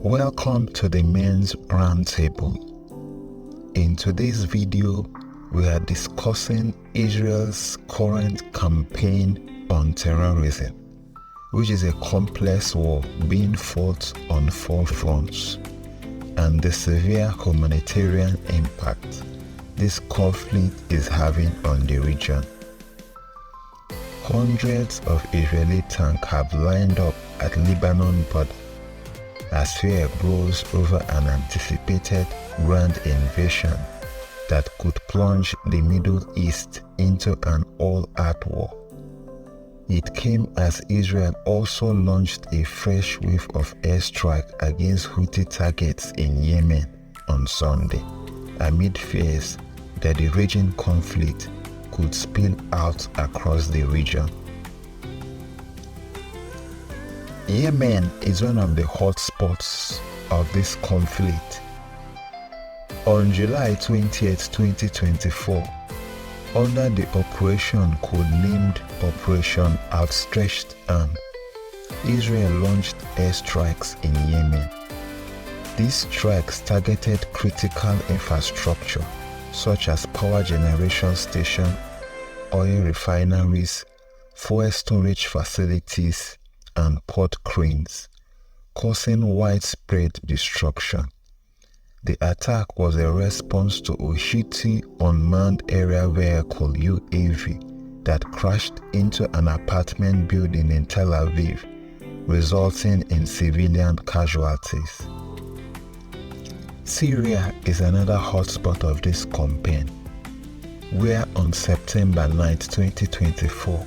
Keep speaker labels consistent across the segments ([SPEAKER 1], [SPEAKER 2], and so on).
[SPEAKER 1] Welcome to the Men's Roundtable. In today's video, we are discussing Israel's current campaign on terrorism, which is a complex war being fought on four fronts, and the severe humanitarian impact this conflict is having on the region. Hundreds of Israeli tanks have lined up at Lebanon border as fear grows over an anticipated grand invasion that could plunge the Middle East into an all-out war. It came as Israel also launched a fresh wave of airstrikes against Houthi targets in Yemen on Sunday, amid fears that the raging conflict could spill out across the region. Yemen is one of the hotspots of this conflict. On July 20, 2024, under the operation codenamed Operation Outstretched Arm, Israel launched airstrikes in Yemen. These strikes targeted critical infrastructure such as power generation stations, oil refineries, fuel storage facilities, and port cranes, causing widespread destruction. The attack was a response to a Houthi unmanned aerial vehicle UAV that crashed into an apartment building in Tel Aviv, resulting in civilian casualties. Syria is another hotspot of this campaign, where on September 9, 2024,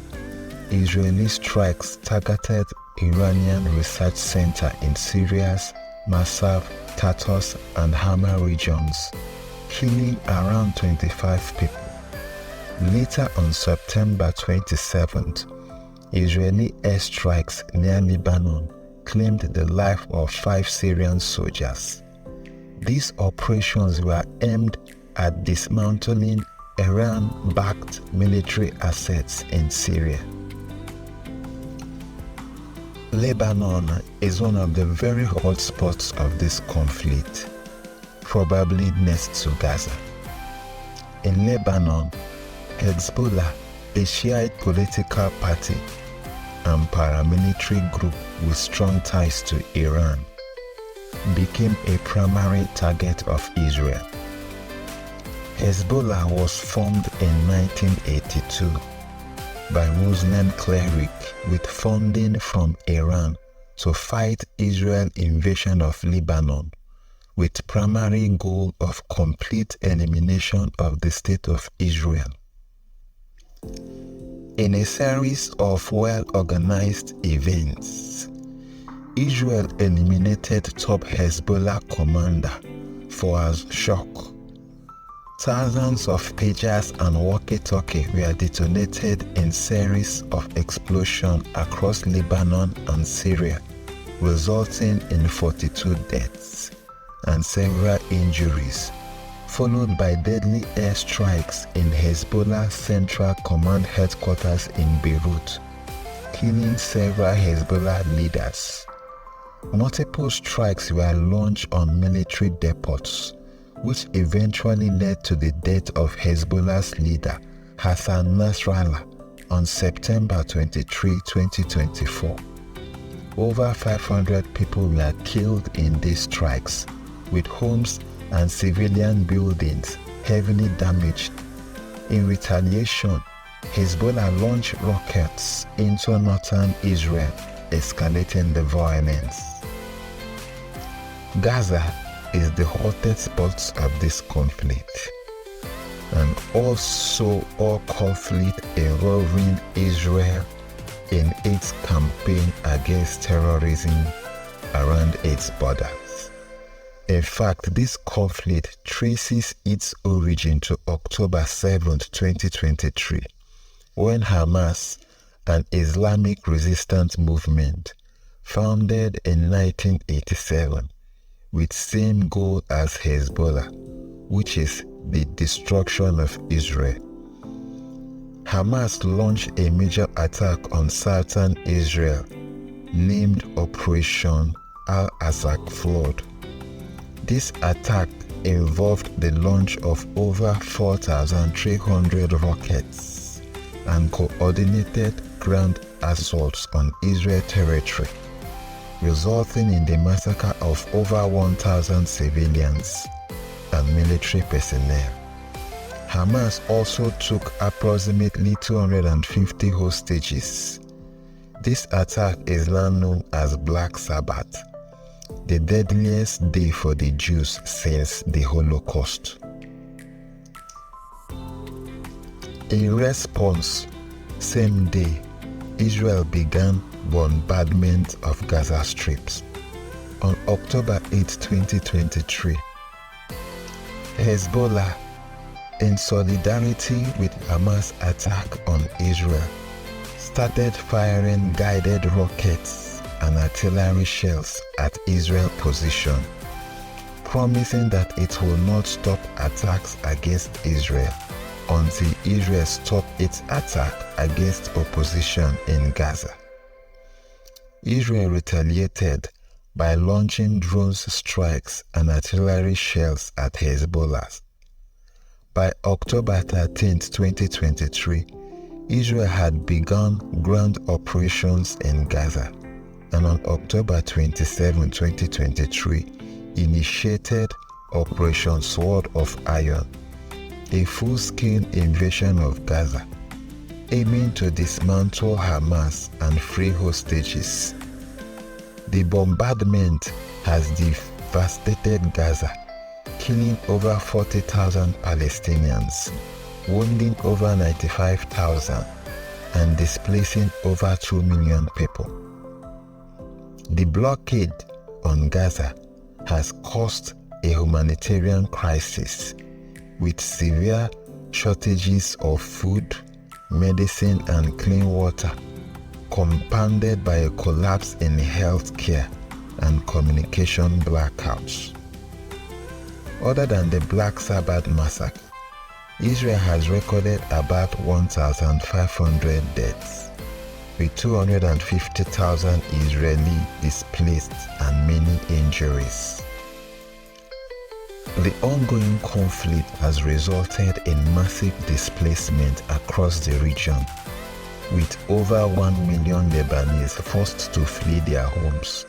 [SPEAKER 1] Israeli strikes targeted Iranian research center in Syria's Masav, Tartus, and Hama regions, killing around 25 people. Later on September 27th, Israeli airstrikes near Lebanon claimed the life of 5 Syrian soldiers. These operations were aimed at dismantling Iran-backed military assets in Syria. Lebanon is one of the very hot spots of this conflict, probably next to Gaza. In Lebanon, Hezbollah, a Shiite political party and paramilitary group with strong ties to Iran, became a primary target of Israel. Hezbollah was formed in 1982 by Muslim clerics with funding from Iran to fight Israel's invasion of Lebanon, with primary goal of complete elimination of the state of Israel. In a series of well-organized events, Israel eliminated top Hezbollah commander Fouad Shock. Thousands of pagers and walkie-talkies were detonated in series of explosions across Lebanon and Syria, resulting in 42 deaths and several injuries, followed by deadly airstrikes in Hezbollah Central Command headquarters in Beirut, killing several Hezbollah leaders. Multiple strikes were launched on military depots, which eventually led to the death of Hezbollah's leader Hassan Nasrallah on September 23, 2024. Over 500 people were killed in these strikes, with homes and civilian buildings heavily damaged. In retaliation, Hezbollah launched rockets into northern Israel, escalating the violence. Gaza is the hottest spot of this conflict, and also all conflict involving Israel in its campaign against terrorism around its borders. In fact, this conflict traces its origin to October 7, 2023, when Hamas, an Islamic resistance movement founded in 1987, with same goal as Hezbollah, which is the destruction of Israel. Hamas launched a major attack on southern Israel named Operation Al-Azraq flood. This attack involved the launch of over 4,300 rockets and coordinated ground assaults on Israel territory, resulting in the massacre of over 1,000 civilians and military personnel. Hamas also took approximately 250 hostages. This attack is now known as Black Sabbath, the deadliest day for the Jews since the Holocaust. In response, same day, Israel began bombardment of Gaza Strip. On October 8, 2023, Hezbollah, in solidarity with Hamas' attack on Israel, started firing guided rockets and artillery shells at Israel's position, promising that it will not stop attacks against Israel until Israel stops its attack against opposition in Gaza. Israel retaliated by launching drone strikes and artillery shells at Hezbollah. By October 13, 2023, Israel had begun ground operations in Gaza, and on October 27, 2023, initiated Operation Sword of Iron, a full-scale invasion of Gaza, aiming to dismantle Hamas and free hostages. The bombardment has devastated Gaza, killing over 40,000 Palestinians, wounding over 95,000, and displacing over 2 million people. The blockade on Gaza has caused a humanitarian crisis with severe shortages of food, medicine, and clean water, compounded by a collapse in healthcare and communication blackouts. Other than the Black Sabbath massacre, Israel has recorded about 1,500 deaths, with 250,000 Israeli displaced and many injuries. The ongoing conflict has resulted in massive displacement across the region, with over 1 million Lebanese forced to flee their homes.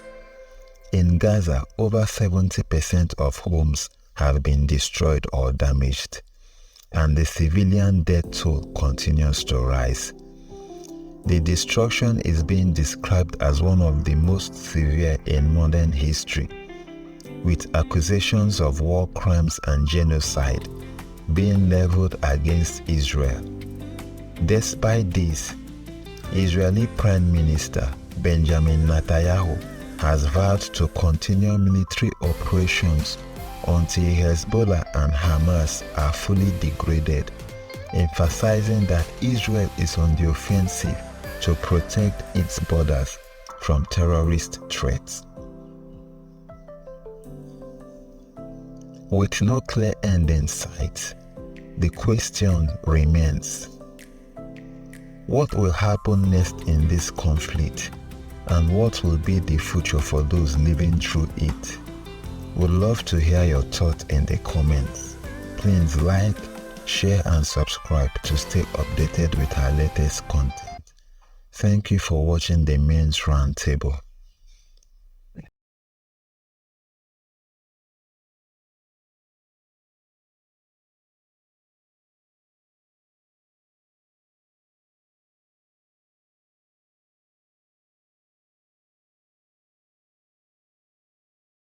[SPEAKER 1] In Gaza, over 70% of homes have been destroyed or damaged, and the civilian death toll continues to rise. The destruction is being described as one of the most severe in modern history, with accusations of war crimes and genocide being leveled against Israel. Despite this, Israeli Prime Minister Benjamin Netanyahu has vowed to continue military operations until Hezbollah and Hamas are fully degraded, emphasizing that Israel is on the offensive to protect its borders from terrorist threats. With no clear end in sight, the question remains: what will happen next in this conflict, and what will be the future for those living through it? Would love to hear your thoughts in the comments. Please like, share, and subscribe to stay updated with our latest content. Thank you for watching the Men's Roundtable.